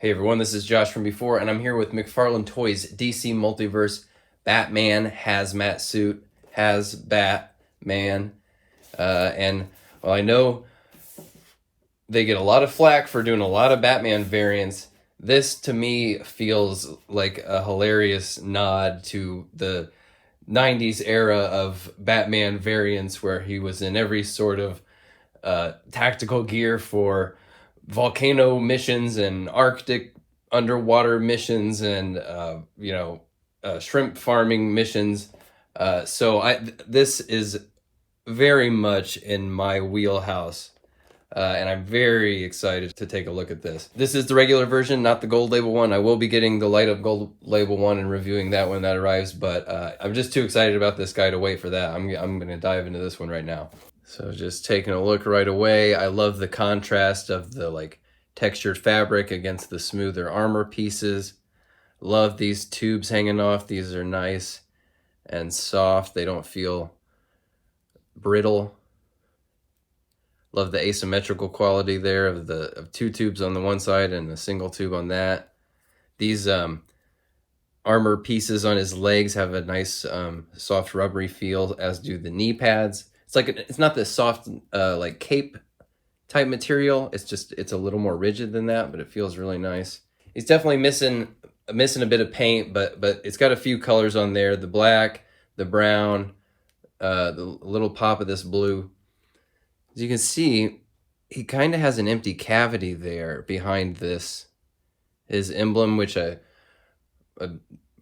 Hey everyone, this is Josh from before, and I'm here with McFarlane Toys DC Multiverse Batman Hazmat Suit Batman. And well, I know they get a lot of flack for doing a lot of Batman variants. This to me feels like a hilarious nod to the 90s era of Batman variants where he was in every sort of tactical gear for volcano missions and Arctic underwater missions and shrimp farming missions. This is very much in my wheelhouse. And I'm very excited to take a look at this. This is the regular version, not the gold label one. I will be getting the light up gold label one and reviewing that when that arrives, but I'm just too excited about this guy to wait for that. I'm going to dive into this one right now. So just taking a look right away. I love the contrast of the like textured fabric against the smoother armor pieces. Love these tubes hanging off. These are nice and soft. They don't feel brittle. Love the asymmetrical quality there of two tubes on the one side and a single tube on that. These armor pieces on his legs have a nice soft rubbery feel, as do the knee pads. It's not the soft like cape type material. It's a little more rigid than that, but it feels really nice. He's definitely missing a bit of paint, but it's got a few colors on there: the black, the brown, the little pop of this blue. As you can see, he kind of has an empty cavity there behind his emblem, which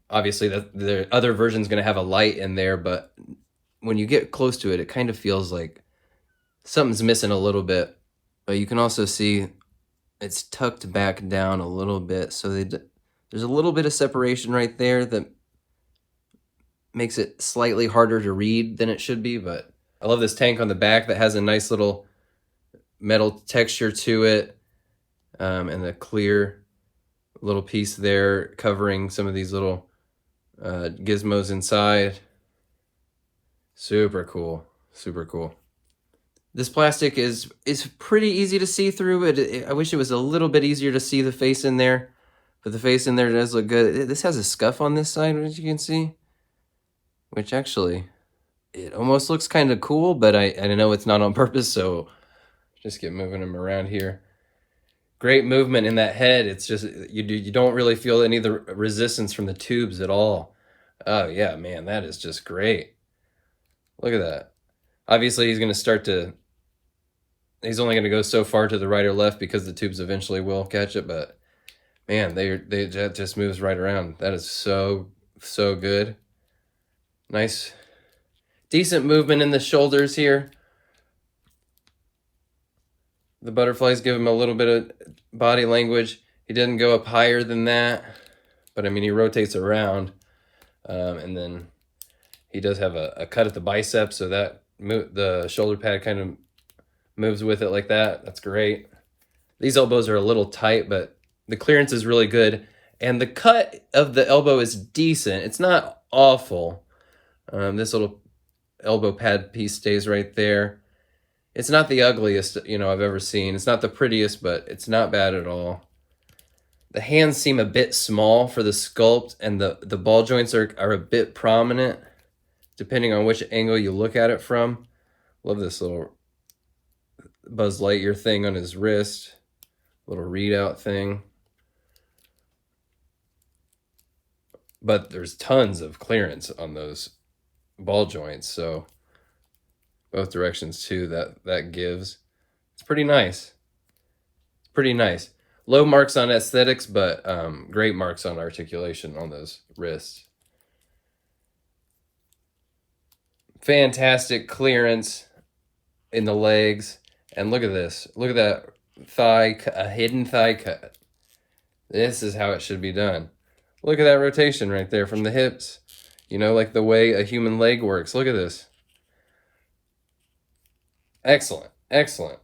obviously the other version's going to have a light in there, but when you get close to it, it kind of feels like something's missing a little bit. But you can also see it's tucked back down a little bit, so there's a little bit of separation right there that makes it slightly harder to read than it should be. But I love this tank on the back that has a nice little metal texture to it, and a clear little piece there covering some of these little gizmos inside. Super cool, super cool. This plastic is pretty easy to see through. I wish it was a little bit easier to see the face in there, but the face in there does look good. This has a scuff on this side, as you can see, which actually, it almost looks kind of cool, but I know it's not on purpose, so just get moving him around here. Great movement in that head. It's just, you don't really feel any of the resistance from the tubes at all. Oh yeah, man, that is just great. Look at that. Obviously, he's only going to go so far to the right or left because the tubes eventually will catch it, but man, they just moves right around. That is so good. Nice, decent movement in the shoulders here. The butterflies give him a little bit of body language. He didn't go up higher than that, but I mean, he rotates around, and then he does have a cut at the bicep, so that the shoulder pad kind of moves with it like that. That's great. These elbows are a little tight, but the clearance is really good, and the cut of the elbow is decent. It's not awful. This little elbow pad piece stays right there. It's not the ugliest, I've ever seen. It's not the prettiest, but it's not bad at all. The hands seem a bit small for the sculpt, and the ball joints are a bit prominent, depending on which angle you look at it from. Love this little Buzz Lightyear thing on his wrist, little readout thing. But there's tons of clearance on those ball joints, so both directions too, that gives. It's pretty nice. It's pretty nice. Low marks on aesthetics, but great marks on articulation on those wrists. Fantastic clearance in the legs. And look at this. Look at that thigh, a hidden thigh cut. This is how it should be done. Look at that rotation right there from the hips. Like the way a human leg works. Look at this. Excellent, excellent.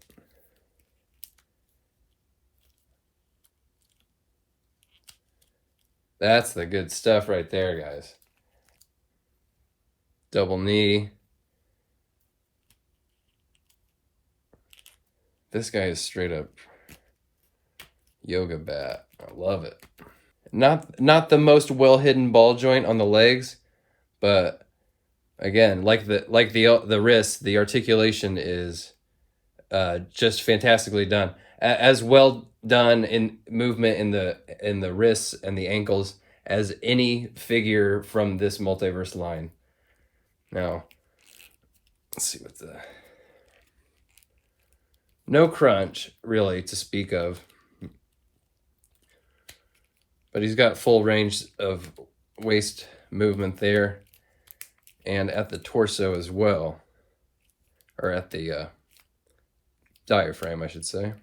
That's the good stuff right there, guys. Double knee. This guy is straight up yoga bat. I love it. Not the most well hidden ball joint on the legs, but again, like the wrist, the articulation is just fantastically done. As well done in movement in the wrists and the ankles as any figure from this multiverse line. Now, let's see what the... No crunch, really, to speak of. But he's got full range of waist movement there. And at the torso as well. Or at the diaphragm, I should say.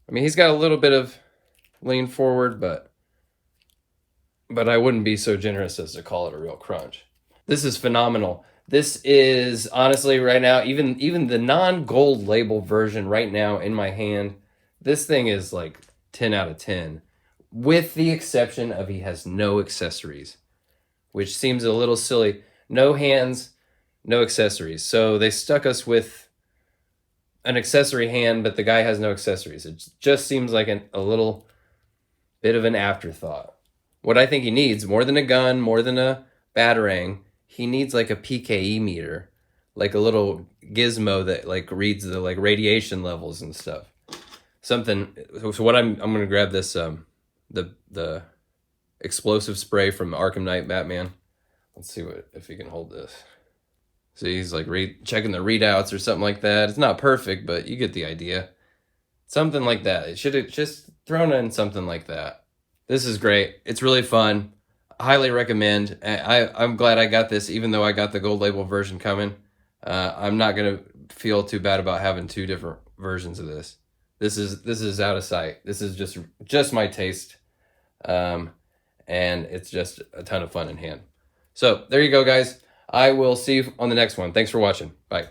I mean, he's got a little bit of lean forward, but I wouldn't be so generous as to call it a real crunch. This is phenomenal. This is honestly right now, even the non-gold label version right now in my hand, this thing is like 10 out of 10. With the exception of he has no accessories, which seems a little silly. No hands, no accessories. So they stuck us with an accessory hand, but the guy has no accessories. It just seems like a little bit of an afterthought. What I think he needs, more than a gun, more than a batarang, he needs like a PKE meter, like a little gizmo that like reads the like radiation levels and stuff. Something. So what I'm gonna grab this the explosive spray from Arkham Knight Batman. Let's see if he can hold this. So he's like checking the readouts or something like that. It's not perfect, but you get the idea. Something like that. It should have just thrown in something like that. This is great. It's really fun. Highly recommend. I'm glad I got this, even though I got the gold label version coming. I'm not gonna feel too bad about having two different versions of this. This is out of sight. This is just my taste, and it's just a ton of fun in hand. So there you go, guys. I will see you on the next one. Thanks for watching. Bye.